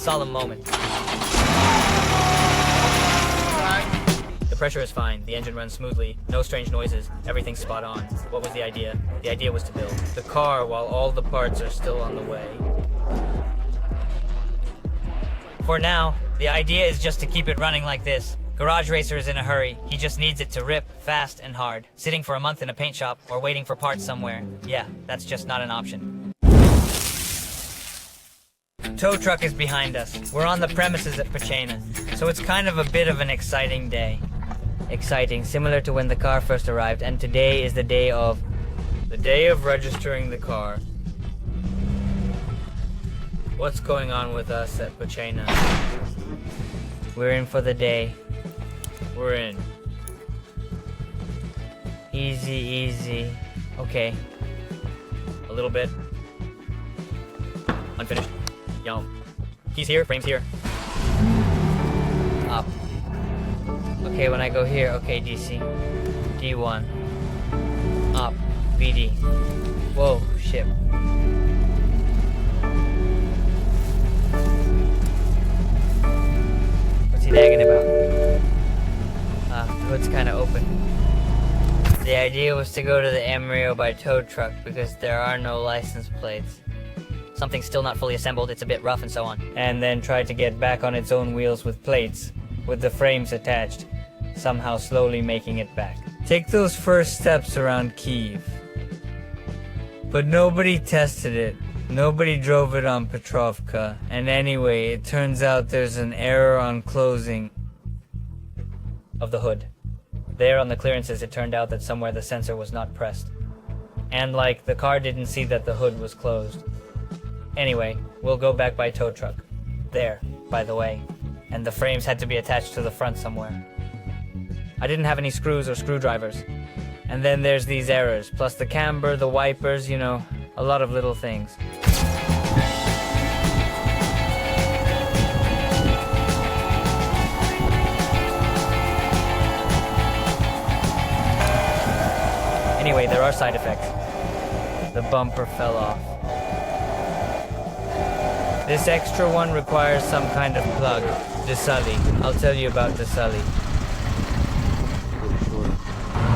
solemn moment. The pressure is fine, the engine runs smoothly, no strange noises, everything's spot on. What was the idea? The idea was to build the car while all the parts are still on the way. For now, the idea is just to keep it running like this. Garage Racer is in a hurry. He just needs it to rip fast and hard. Sitting for a month in a paint shop or waiting for parts somewhere. Yeah, that's just not an option. Tow truck is behind us. We're on the premises at Pachena, so it's kind of a bit of an exciting day. Exciting, similar to when the car first arrived, and today is the day of registering the car. What's going on with us at Pachena? We're in for the day. We're in. Easy, easy. Okay. A little bit. Unfinished. Yum. Keys here, frames here. Up. Okay, when I go here, okay, DC. D1. Up. VD. Whoa, shit. What's he nagging about? The hood's kind of open. The idea was to go to the Amarillo by tow truck because there are no license plates. Something's still not fully assembled, it's a bit rough and so on. And then try to get back on its own wheels with plates, with the frames attached, somehow slowly making it back. Take those first steps around Kiev. But nobody tested it. Nobody drove it on Petrovka. And anyway, it turns out there's an error on closing of the hood. There on the clearances, it turned out that somewhere the sensor was not pressed. And like, the car didn't see that the hood was closed. Anyway, we'll go back by tow truck. There, by the way. And the frames had to be attached to the front somewhere. I didn't have any screws or screwdrivers. And then there's these errors, plus the camber, the wipers, you know, a lot of little things. Anyway, there are side effects. The bumper fell off. This extra one requires some kind of plug. DeSully. I'll tell you about DeSully.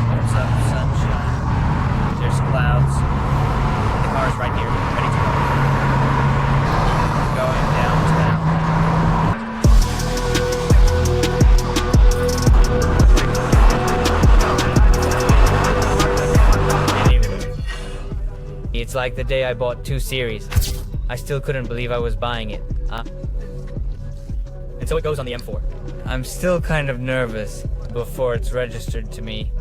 What's up, sunshine? There's clouds. The car's right here, ready to go. Going downtown. It's like the day I bought 2 Series. I still couldn't believe I was buying it. And so it goes on the M4. I'm still kind of nervous before it's registered to me.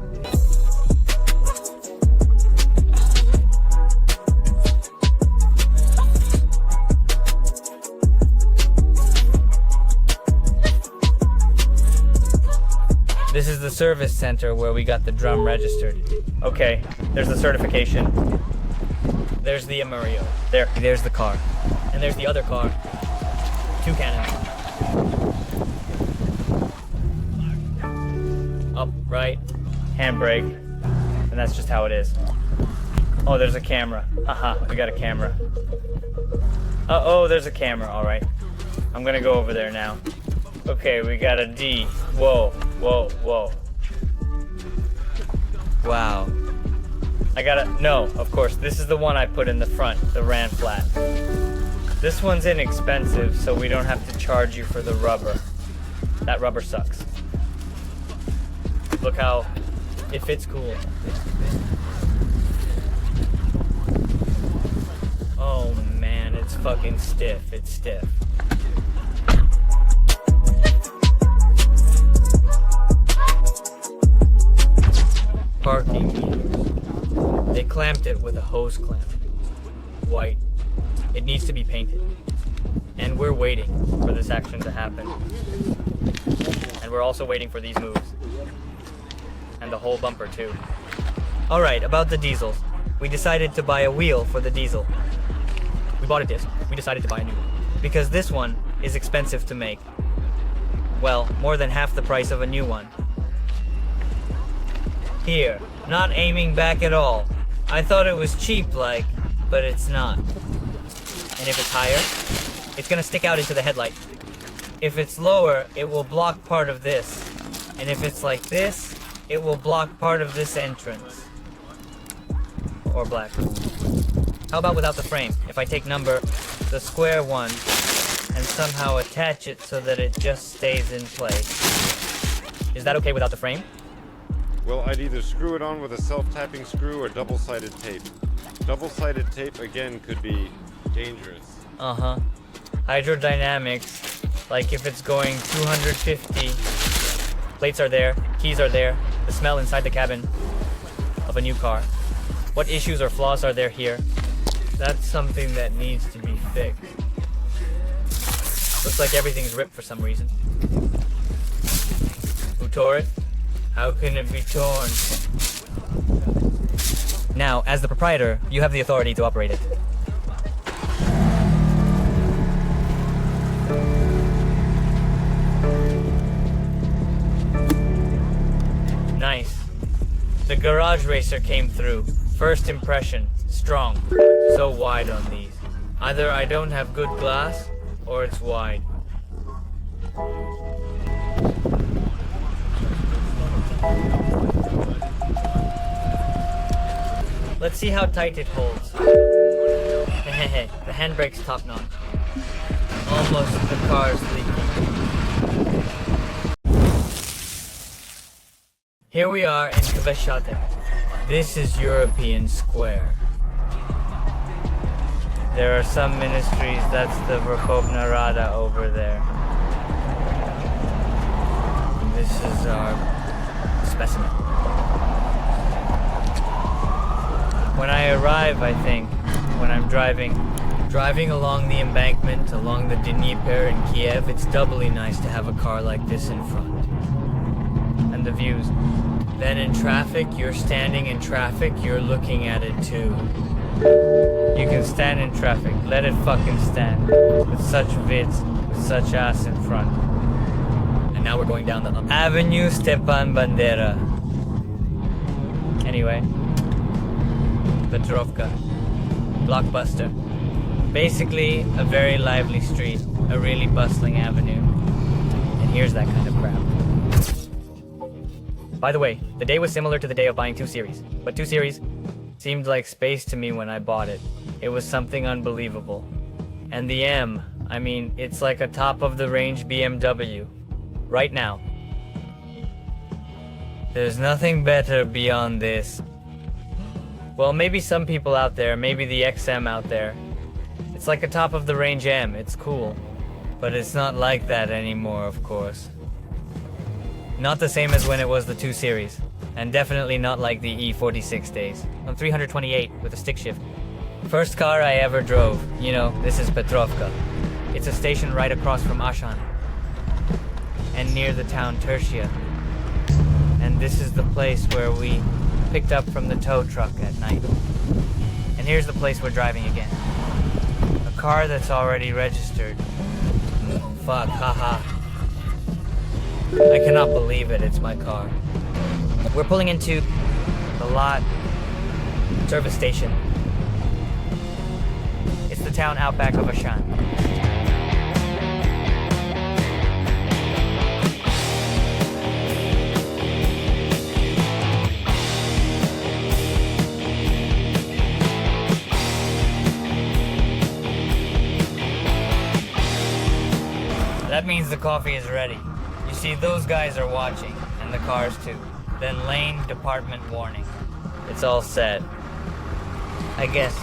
This is the service center where we got the drum registered. Okay, there's the certification. There's the Amarillo. There's the car. And there's the other car. 2 cannons. Up, right, handbrake. And that's just how it is. Oh, there's a camera. Haha, we got a camera. Oh, there's a camera, alright. I'm gonna go over there now. Okay, we got a D. Whoa, whoa, whoa. Wow. No, of course, this is the one I put in the front, the ran flat. This one's inexpensive, so we don't have to charge you for the rubber. That rubber sucks. Look how it fits cool. Oh man, it's fucking stiff, it's stiff. Parking meters. They clamped it with a hose clamp. White. It needs to be painted. And we're waiting for this action to happen. And we're also waiting for these moves. And the whole bumper too. Alright, about the diesels. We decided to buy a wheel for the diesel. We bought a disc. We decided to buy a new one. Because this one is expensive to make. Well, more than half the price of a new one. Here, not aiming back at all. I thought it was cheap like, but it's not. And if it's higher, it's gonna stick out into the headlight. If it's lower, it will block part of this. And if it's like this, it will block part of this entrance. Or black. How about without the frame? If I take the square one, and somehow attach it so that it just stays in place. Is that okay without the frame? Well, I'd either screw it on with a self-tapping screw or double-sided tape. Double-sided tape, again, could be dangerous. Uh-huh. Hydrodynamics, like if it's going 250, plates are there, keys are there, the smell inside the cabin of a new car. What issues or flaws are there here? That's something that needs to be fixed. Looks like everything's ripped for some reason. Who tore it? How can it be torn? Now, as the proprietor, you have the authority to operate it. Nice. The garage racer came through. First impression, strong. So wide on these. Either I don't have good glass, or it's wide. Let's see how tight it holds. The handbrake's top notch. Almost the car's leaking. Here we are in Kveshate. This is European Square. There are some ministries, that's the Verkhovna Rada over there. This is our specimen. When I arrive, I think, when I'm driving along the embankment, along the Dnieper in Kiev, it's doubly nice to have a car like this in front. And the views. Then in traffic, you're standing in traffic, you're looking at it too. You can stand in traffic, let it fucking stand. With such vids, with such ass in front. And now we're going down the Avenue Stepan Bandera. Anyway. Petrovka. Blockbuster. Basically, a very lively street, a really bustling avenue. And here's that kind of crap. By the way, the day was similar to the day of buying 2 Series, but 2 Series seemed like space to me when I bought it. It was something unbelievable. And the M, I mean, it's like a top-of-the-range BMW. Right now. There's nothing better beyond this. Well, maybe some people out there, maybe the XM out there. It's like a top-of-the-range M, it's cool. But it's not like that anymore, of course. Not the same as when it was the 2 Series. And definitely not like the E46 days. On 328 with a stick shift. First car I ever drove. You know, this is Petrovka. It's a station right across from Ashan. And near the town Tertia. And this is the place where we picked up from the tow truck at night. And here's the place we're driving again. A car that's already registered. Fuck, haha. I cannot believe it, it's my car. We're pulling into the lot service station. It's the town outback of Ashan. That means the coffee is ready. You see, those guys are watching, and the cars too. Then lane department warning. It's all set. I guess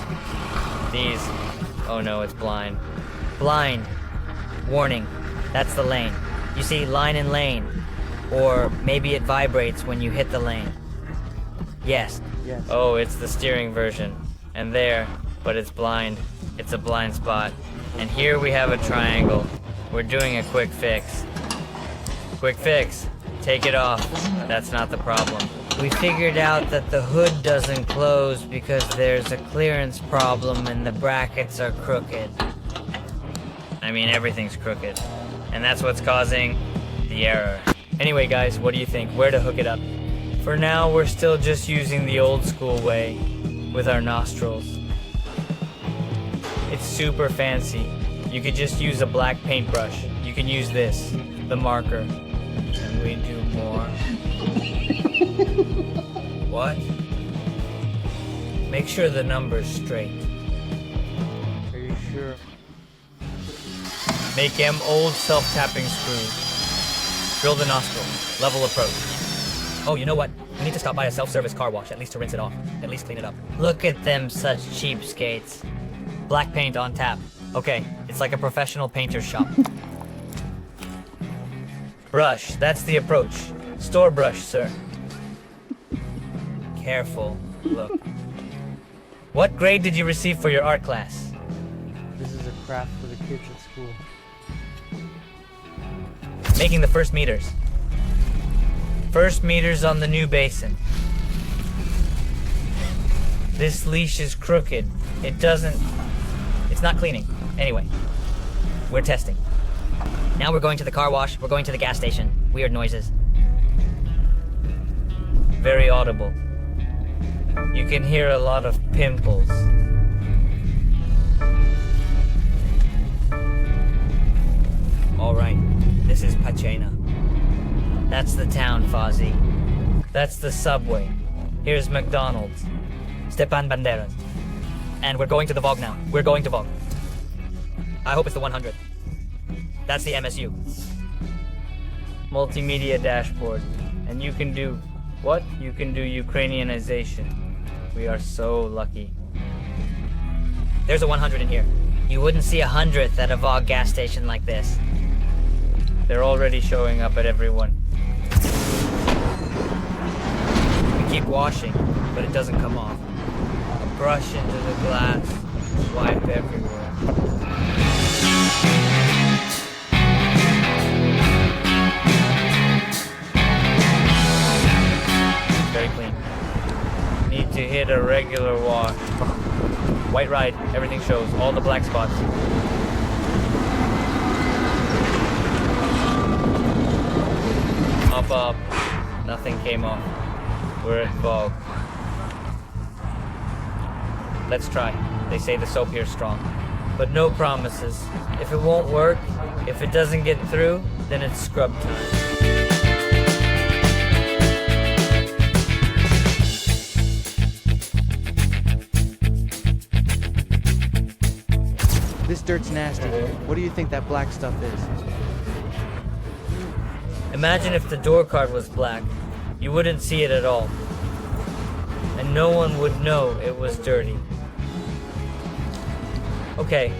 these... Oh no, it's blind. Blind. Warning. That's the lane. You see, line and lane. Or maybe it vibrates when you hit the lane. Yes. Oh, it's the steering version. And there, but it's blind. It's a blind spot. And here we have a triangle. We're doing a quick fix. Quick fix. Take it off. That's not the problem. We figured out that the hood doesn't close because there's a clearance problem and the brackets are crooked. I mean, everything's crooked. And that's what's causing the error. Anyway, guys, what do you think? Where to hook it up? For now, we're still just using the old school way with our nostrils. It's super fancy. You could just use a black paintbrush. You can use this, the marker. And we do more. What? Make sure the number's straight. Are you sure? Make M old self-tapping screws. Drill the nostril. Level approach. Oh, you know what? We need to stop by a self-service car wash, at least to rinse it off. At least clean it up. Look at them, such cheapskates. Black paint on tap. Okay, it's like a professional painter's shop. Brush, that's the approach. Store brush, sir. Careful. Look. What grade did you receive for your art class? This is a craft for the kids at school. Making the first meters. First meters on the new basin. This leash is crooked. It's not cleaning. Anyway, we're testing. Now we're going to the car wash. We're going to the gas station. Weird noises. Very audible. You can hear a lot of pimples. All right, this is Pachena. That's the town, Fozzie. That's the subway. Here's McDonald's. Stepan Banderas. And we're going to the Vogue now. We're going to Vogue. I hope it's the 100. That's the MSU. Multimedia dashboard. And you can do what? You can do Ukrainianization. We are so lucky. There's a 100 in here. You wouldn't see 100th at a Vogue gas station like this. They're already showing up at everyone. We keep washing, but it doesn't come off. A brush into the glass, wipe everywhere. Very clean. Need to hit a regular wash. White ride, everything shows, all the black spots. Up, nothing came off. We're at Vogue. Let's try. They say the soap here's strong. But no promises. If it won't work, if it doesn't get through, then it's scrub time. This dirt's nasty. What do you think that black stuff is? Imagine if the door card was black. You wouldn't see it at all. And no one would know it was dirty. Okay,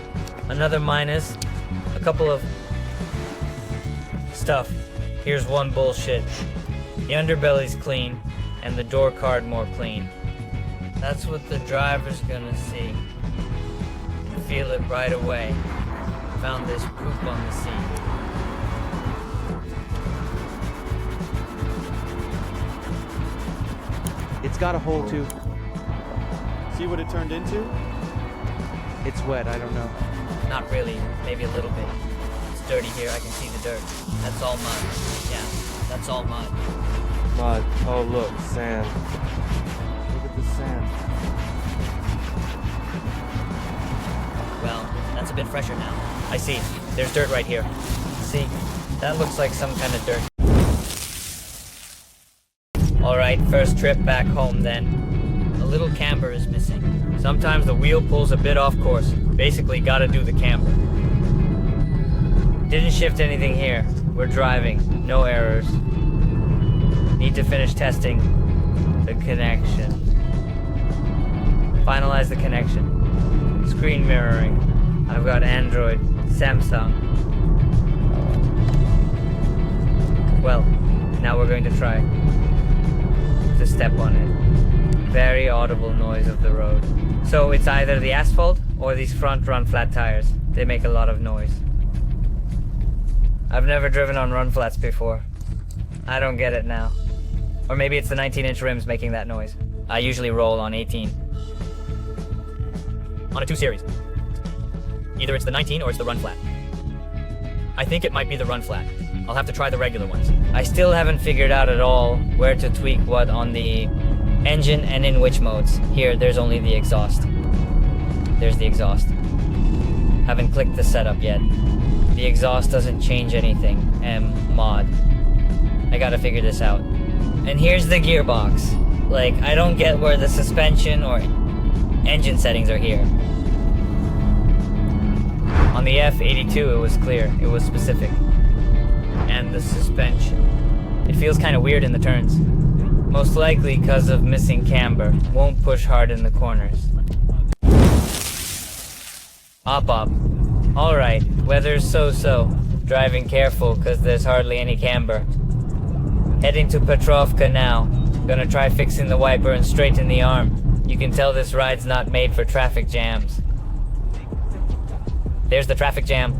another minus. A couple of stuff. Here's one bullshit. The underbelly's clean, and the door card more clean. That's what the driver's gonna see. Feel it right away. Found this poop on the seat. It's got a hole too. See what it turned into? It's wet, I don't know. Not really, maybe a little bit. It's dirty here, I can see the dirt. That's all mud. Yeah, that's all mud. Mud. Oh look, sand. Look at the sand. Well, that's a bit fresher now. I see. There's dirt right here. See, that looks like some kind of dirt. Alright, first trip back home then. A little camber is missing. Sometimes the wheel pulls a bit off course. Basically, gotta do the camber. Didn't shift anything here. We're driving. No errors. Need to finish testing the connection. Finalize the connection. Screen mirroring. I've got Android, Samsung. Well, now we're going to try to step on it. Very audible noise of the road. So it's either the asphalt or these front run flat tires. They make a lot of noise. I've never driven on run flats before. I don't get it now. Or maybe it's the 19-inch rims making that noise. I usually roll on 18. On a 2 Series. Either it's the 19 or it's the run flat. I think it might be the run flat. I'll have to try the regular ones. I still haven't figured out at all where to tweak what on the engine and in which modes. Here, there's only the exhaust. There's the exhaust. Haven't clicked the setup yet. The exhaust doesn't change anything. mod. I gotta figure this out. And here's the gearbox. Like, I don't get where the suspension or engine settings are here. On the F82 it was clear, it was specific. And the suspension. It feels kind of weird in the turns. Most likely because of missing camber. Won't push hard in the corners. Up. Alright, weather's so-so. Driving careful because there's hardly any camber. Heading to Petrovka now. Gonna try fixing the wiper and straighten the arm. You can tell this ride's not made for traffic jams. There's the traffic jam.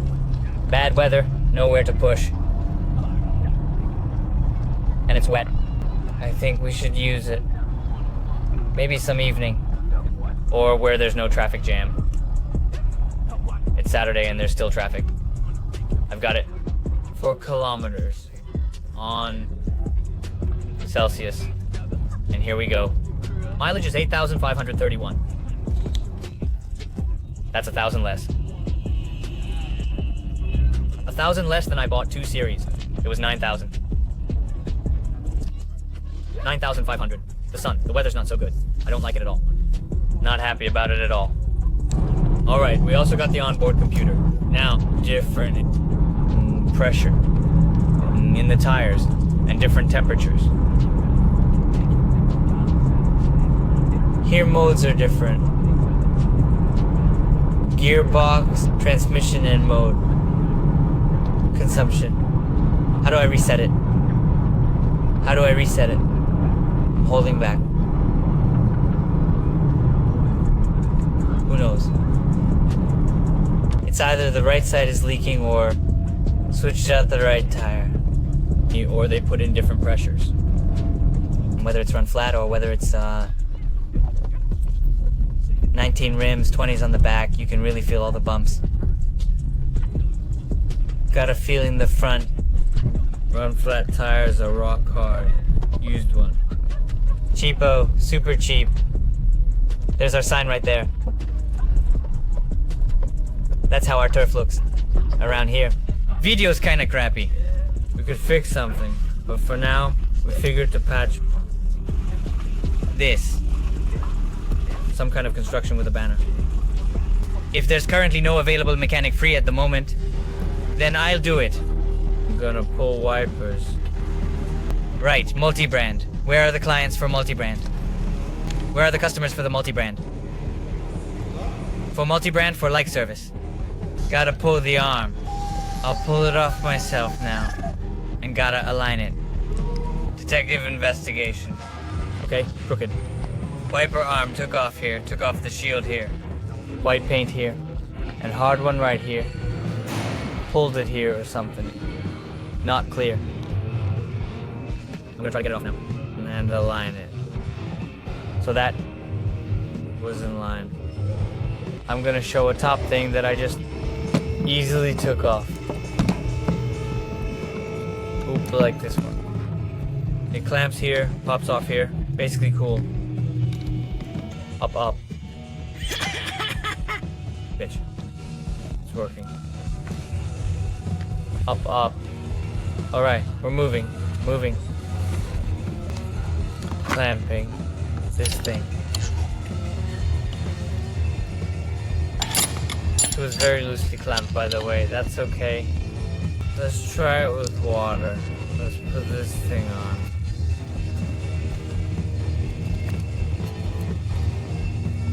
Bad weather, nowhere to push. And it's wet. I think we should use it. Maybe some evening. Or where there's no traffic jam. It's Saturday and there's still traffic. I've got it. 4 kilometers. On Celsius. And here we go. Mileage is 8,531. That's 1,000 less. 1,000 less than I bought 2 series. It was 9,000. 9,500. The sun. The weather's not so good. I don't like it at all. Not happy about it at all. Alright, we also got the onboard computer. Now, different pressure in the tires and different temperatures. Here modes are different. Gearbox, transmission, and mode. Consumption. How do I reset it? How do I reset it? I'm holding back. Who knows? It's either the right side is leaking or switched out the right tire. Or they put in different pressures. Whether it's run flat or whether it's 19 rims, 20s on the back, you can really feel all the bumps. Got a feeling the front run flat tires are rock hard. Used one. Cheapo, super cheap. There's our sign right there. That's how our turf looks around here. Video's kinda crappy. We could fix something, but for now, we figured to patch this. Some kind of construction with a banner. If there's currently no available mechanic free at the moment, then I'll do it. I'm gonna pull wipers. Right, multi-brand. Where are the clients for multi-brand? Where are the customers for the multi-brand? For multi-brand, for like service. Gotta pull the arm. I'll pull it off myself now. And gotta align it. Detective investigation. Okay, crooked. Wiper arm took off here, took off the shield here. White paint here. And hard one right here. Pulled it here or something. Not clear. I'm gonna try to get it off now. And align it. So that was in line. I'm gonna show a top thing that I just easily took off. Oop, like this one. It clamps here, pops off here. Basically cool. Up. Bitch. It's working. Up. Alright, we're moving. Clamping this thing. It was very loosely clamped, by the way. That's okay. Let's try it with water. Let's put this thing on.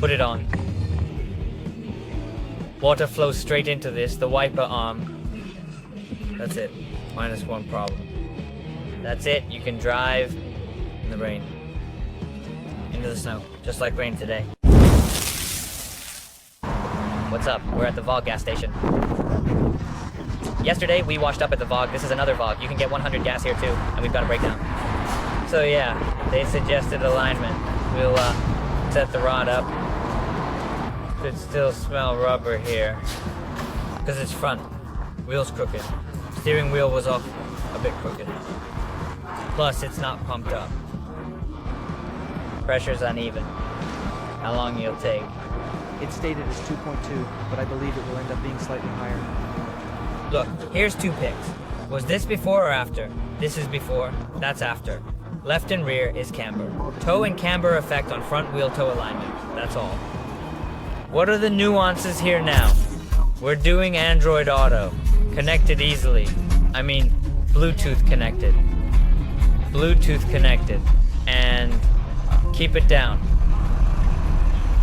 Put it on. Water flows straight into this, the wiper arm. That's it. -1 problem. That's it. You can drive in the rain. Into the snow. Just like rain today. What's up? We're at the Vogue gas station. Yesterday, we washed up at the Vogue. This is another Vogue. You can get 100 gas here too, and we've got a breakdown. So yeah, they suggested alignment. We'll set the rod up. Could still smell rubber here. Because it's front. Wheel's crooked. Steering wheel was off a bit crooked. Plus, it's not pumped up. Pressure's uneven. How long you'll take. It's stated as 2.2, but I believe it will end up being slightly higher. Look, here's two pics. Was this before or after? This is before, that's after. Left and rear is camber. Toe and camber effect on front wheel toe alignment, that's all. What are the nuances here now? We're doing Android Auto. Connected easily. I mean, Bluetooth connected. Bluetooth connected. And keep it down.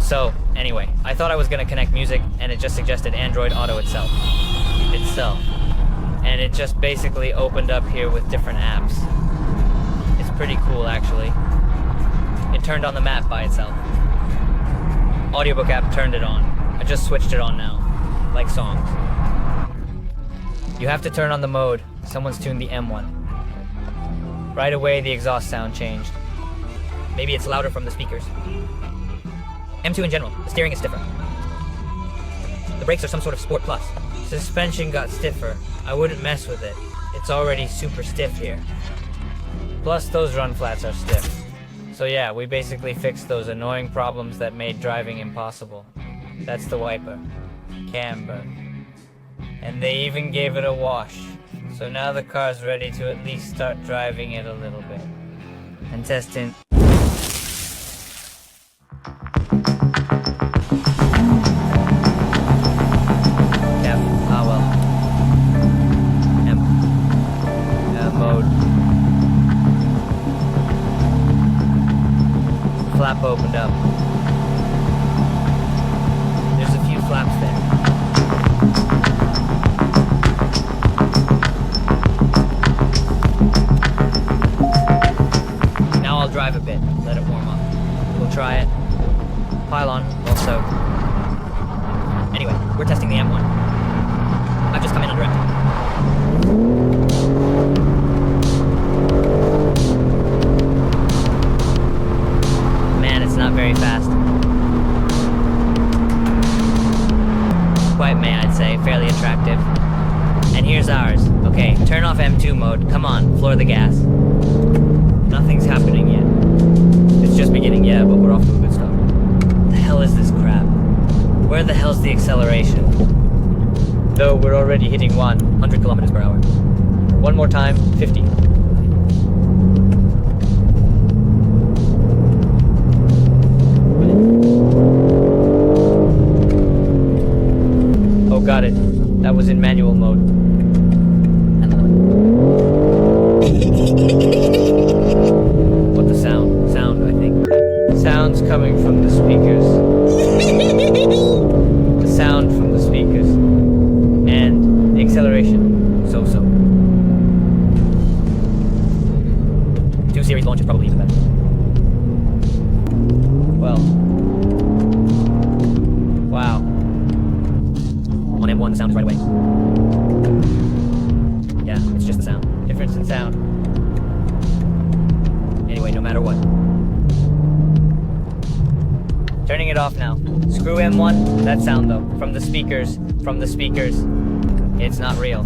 So, anyway, I thought I was gonna connect music, and it just suggested Android Auto itself. And it just basically opened up here with different apps. It's pretty cool, actually. It turned on the map by itself. Audiobook app turned it on. I just switched it on now. Like songs. You have to turn on the mode. Someone's tuned the M1. Right away, the exhaust sound changed. Maybe it's louder from the speakers. M2 in general, the steering is stiffer. The brakes are some sort of Sport Plus. Suspension got stiffer. I wouldn't mess with it. It's already super stiff here. Plus those run flats are stiff. So yeah, we basically fixed those annoying problems that made driving impossible. That's the wiper. Camber. And they even gave it a wash. So now the car's ready to at least start driving it a little bit. And testing. Mode. Flap opened up. There's a few flaps there. Now I'll drive a bit, let it warm up. We'll try it. Pylon, also. Anyway, we're testing the M1. I've just come in under empty. Not very fast. Quite may I'd say, fairly attractive. And here's ours. Okay, turn off M2 mode. Come on, floor the gas. Nothing's happening yet. It's just beginning, yeah, but we're off to a good start. The hell is this crap? Where the hell's the acceleration? Though we're already hitting 100 kilometers per hour. One more time, 50. Got it. That was in manual mode. What the sound? Sound, I think. Sounds coming from the speakers. The sound from the speakers. And the acceleration. So-so. 2 series launch is probably even better. Well. Wow. On M1, the sound is right away. Yeah, it's just the sound. Difference in sound. Anyway, no matter what. Turning it off now. Screw M1, that sound though. From the speakers. It's not real.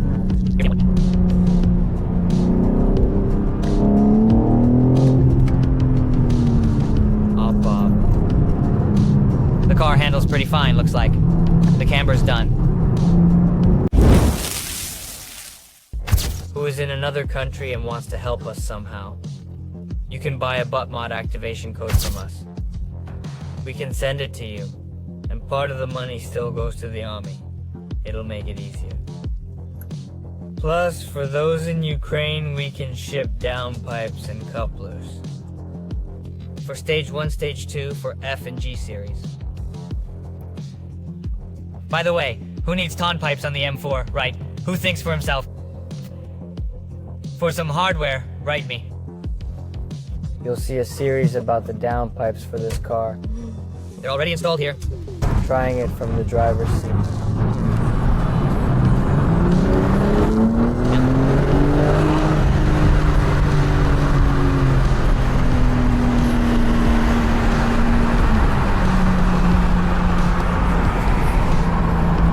Up. The car handles pretty fine, looks like. The camber's done. Who is in another country and wants to help us somehow. You can buy a butt mod activation code from us. We can send it to you, and part of the money still goes to the army. It'll make it easier. Plus, for those in Ukraine, we can ship downpipes and couplers. For stage 1, stage 2, for F and G series. By the way, who needs ton pipes on the M4, right? Who thinks for himself? For some hardware, write me. You'll see a series about the downpipes for this car. They're already installed here. Trying it from the driver's seat.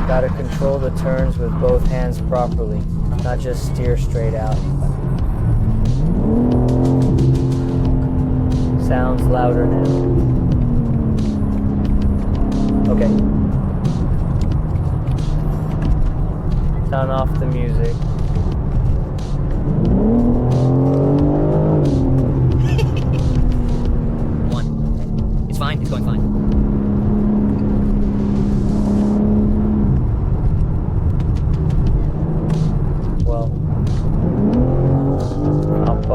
Gotta control the turns with both hands properly, not just steer straight out. Sounds louder now. Okay. Turn off the music. One. It's fine, it's going fine. Well. Up.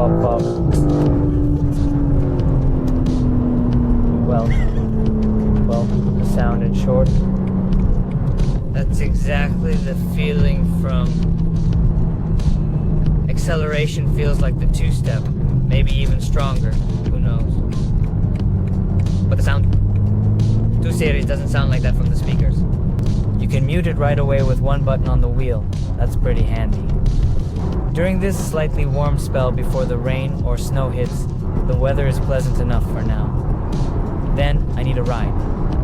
Well, the sound in short. That's exactly the feeling from... Acceleration feels like the two-step, maybe even stronger, who knows. But the sound... 2 Series doesn't sound like that from the speakers. You can mute it right away with one button on the wheel. That's pretty handy. During this slightly warm spell before the rain or snow hits, the weather is pleasant enough for now. Then, I need a ride.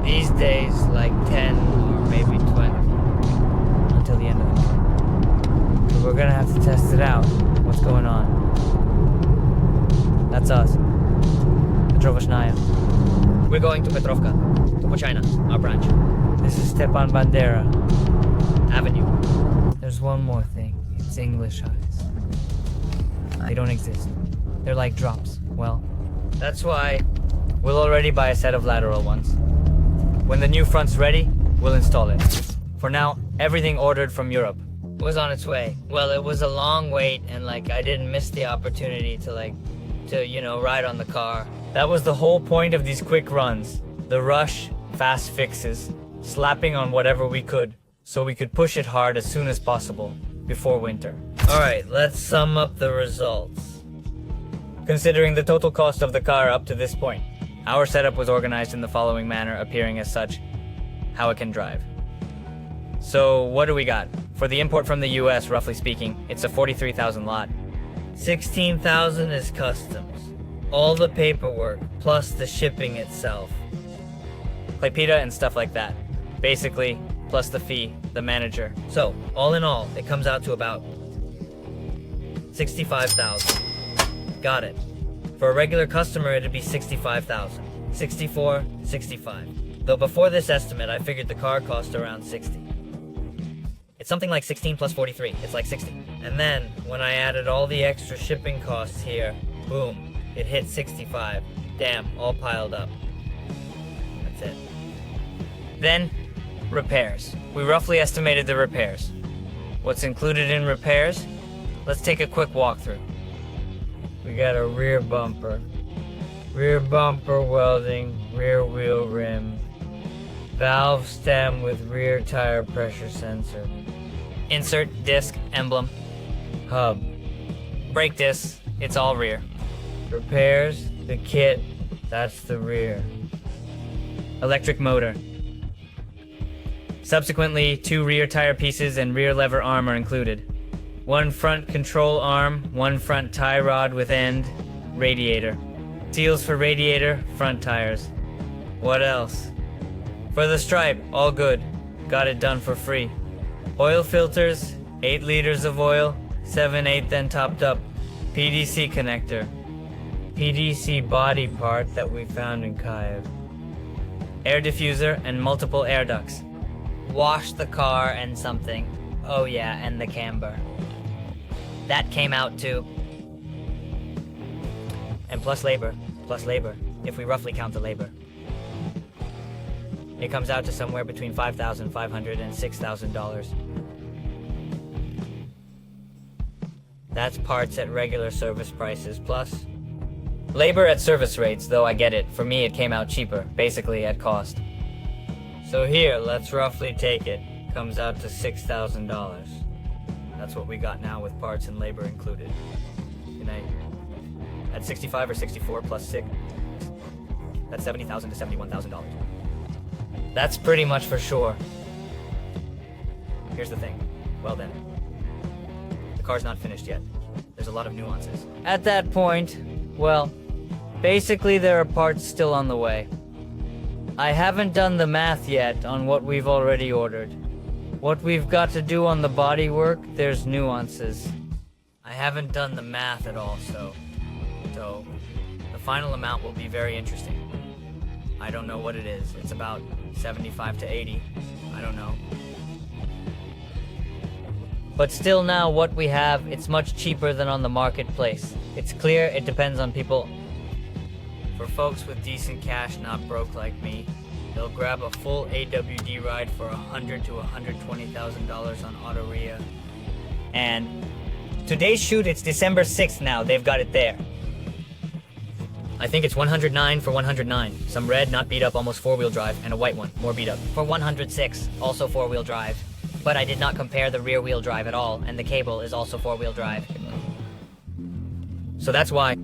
These days, like 10 or maybe 20. Until the end of the night. But we're gonna have to test it out. What's going on? That's us. Petrovoshnaya. We're going to Petrovka, to Pochina, our branch. This is Stepan Bandera Avenue. There's one more thing. It's English eyes. They don't exist. They're like drops. Well, that's why we'll already buy a set of lateral ones. When the new front's ready, we'll install it. For now, everything ordered from Europe was on its way. Well, it was a long wait, and I didn't miss the opportunity to ride on the car. That was the whole point of these quick runs. The rush, fast fixes, slapping on whatever we could, so we could push it hard as soon as possible, before winter. Alright, let's sum up the results. Considering the total cost of the car up to this point, our setup was organized in the following manner, appearing as such: how it can drive. So, what do we got? For the import from the US, roughly speaking, it's a 43,000 lot. 16,000 is customs. All the paperwork, plus the shipping itself. Claypita and stuff like that. Basically, plus the fee, the manager. So, all in all, it comes out to about 65,000. Got it. For a regular customer, it'd be 65,000. 64, 65. Though before this estimate, I figured the car cost around 60. It's something like 16 plus 43. It's like 60. And then, when I added all the extra shipping costs here, boom, it hit 65. Damn, all piled up. That's it. Then, repairs. We roughly estimated the repairs. What's included in repairs? Let's take a quick walkthrough. We got a rear bumper welding, rear wheel rim, valve stem with rear tire pressure sensor, insert disc emblem, hub, brake disc, it's all rear. Repairs, the kit, that's the rear. Electric motor. Subsequently, 2 rear tire pieces and rear lever arm are included. 1 front control arm, 1 front tie rod with end, radiator. Seals for radiator, front tires. What else? For the stripe, all good. Got it done for free. Oil filters, 8 liters of oil, 7/8 then topped up. PDC connector. PDC body part that we found in Kyiv. Air diffuser and multiple air ducts. Wash the car and something. Oh yeah, and the camber. That came out too. And plus labor, if we roughly count the labor. It comes out to somewhere between $5,500 and $6,000. That's parts at regular service prices, plus labor at service rates, though I get it. For me, it came out cheaper, basically at cost. So here, let's roughly take it. Comes out to $6,000. That's what we got now with parts and labor included. Good night. At 65 or 64 plus 6, that's $70,000 to $71,000. That's pretty much for sure. Here's the thing. Well then, the car's not finished yet. There's a lot of nuances. At that point, well, basically there are parts still on the way. I haven't done the math yet on what we've already ordered. What we've got to do on the bodywork, there's nuances. I haven't done the math at all, so the final amount will be very interesting. I don't know what it is. It's about 75 to 80. I don't know. But still now what we have, it's much cheaper than on the marketplace. It's clear it depends on people. For folks with decent cash, not broke like me, they'll grab a full AWD ride for $100,000 to $120,000 on Autoria. And today's shoot, it's December 6th now. They've got it there. I think it's 109 for 109. Some red, not beat up, almost four-wheel drive, and a white one, more beat up. For 106, also four-wheel drive. But I did not compare the rear-wheel drive at all, and the cable is also four-wheel drive. So that's why.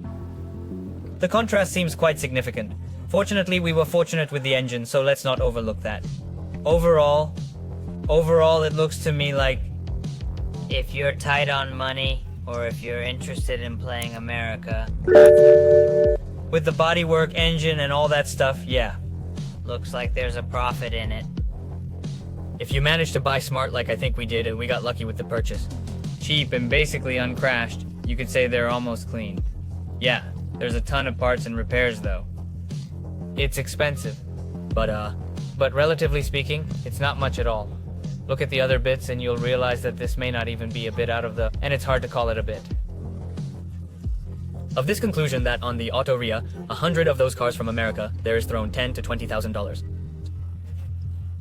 The contrast seems quite significant. Fortunately, we were fortunate with the engine, so let's not overlook that. Overall, it looks to me like if you're tight on money, or if you're interested in playing America, with the bodywork, engine, and all that stuff, yeah. Looks like there's a profit in it. If you manage to buy smart like I think we did, and we got lucky with the purchase, cheap and basically uncrashed, you could say they're almost clean. Yeah, there's a ton of parts and repairs though. It's expensive, but relatively speaking, it's not much at all. Look at the other bits and you'll realize that this may not even be a bit out of the, and it's hard to call it a bit. Of this conclusion that on the Autoria, 100 of those cars from America, there is thrown $10,000 to $20,000.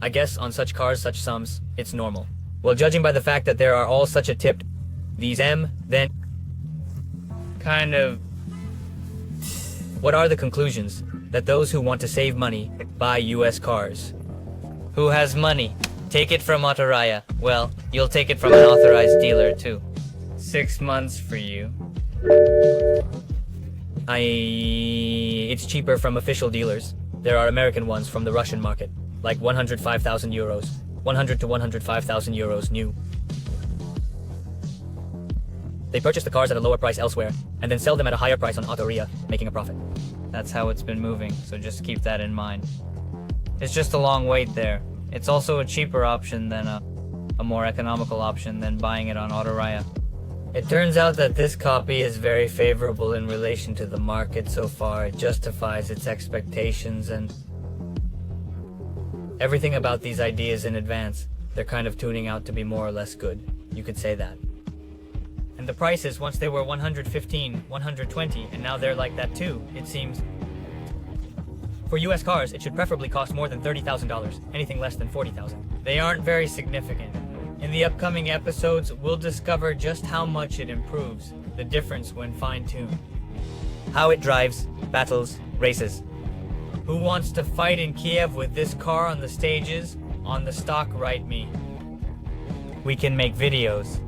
I guess on such cars, such sums, it's normal. Well, judging by the fact that there are all such a tipped, these then kind of, what are the conclusions? That those who want to save money buy US cars. Who has money? Take it from Autoria. Well, you'll take it from an authorized dealer too. 6 months for you. It's cheaper from official dealers. There are American ones from the Russian market, like 105,000 euros. 100 to 105,000 euros new. They purchase the cars at a lower price elsewhere, and then sell them at a higher price on Autoria, making a profit. That's how it's been moving, so just keep that in mind. It's just a long wait there. It's also a cheaper option than a more economical option than buying it on Autoria. It turns out that this copy is very favorable in relation to the market so far. It justifies its expectations and everything about these ideas in advance. They're kind of tuning out to be more or less good. You could say that. And the prices, once they were 115, 120, and now they're like that too, it seems. For US cars, it should preferably cost more than $30,000, anything less than $40,000. They aren't very significant. In the upcoming episodes, we'll discover just how much it improves, the difference when fine-tuned. How it drives, battles, races. Who wants to fight in Kiev with this car on the stages? On the stock, write me. We can make videos.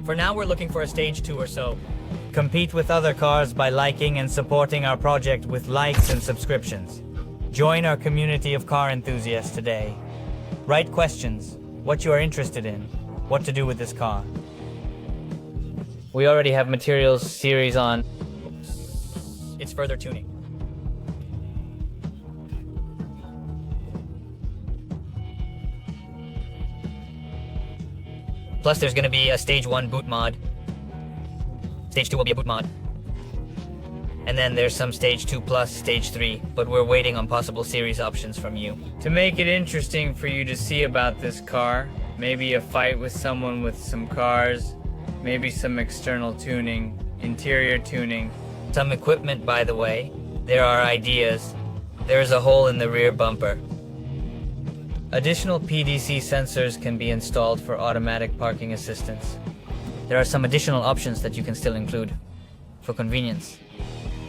For now, we're looking for a stage 2 or so. Compete with other cars by liking and supporting our project with likes and subscriptions. Join our community of car enthusiasts today. Write questions, what you are interested in, what to do with this car. We already have materials series on. It's further tuning. Plus, there's going to be a Stage 1 boot mod. Stage 2 will be a boot mod. And then there's some Stage 2 plus, Stage 3, but we're waiting on possible series options from you. To make it interesting for you to see about this car, maybe a fight with someone with some cars, maybe some external tuning, interior tuning. Some equipment, by the way. There are ideas. There's a hole in the rear bumper. Additional PDC sensors can be installed for automatic parking assistance. There are some additional options that you can still include for convenience.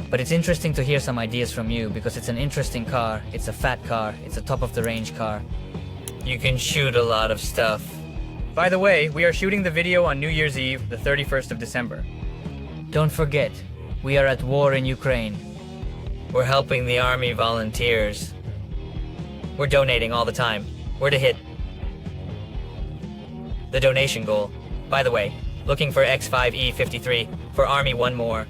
But it's interesting to hear some ideas from you because it's an interesting car, it's a fat car, it's a top-of-the-range car. You can shoot a lot of stuff. By the way, we are shooting the video on New Year's Eve, the 31st of December. Don't forget, we are at war in Ukraine. We're helping the army volunteers. We're donating all the time. We're to hit the donation goal. By the way, looking for X5E53 for Army 1 more.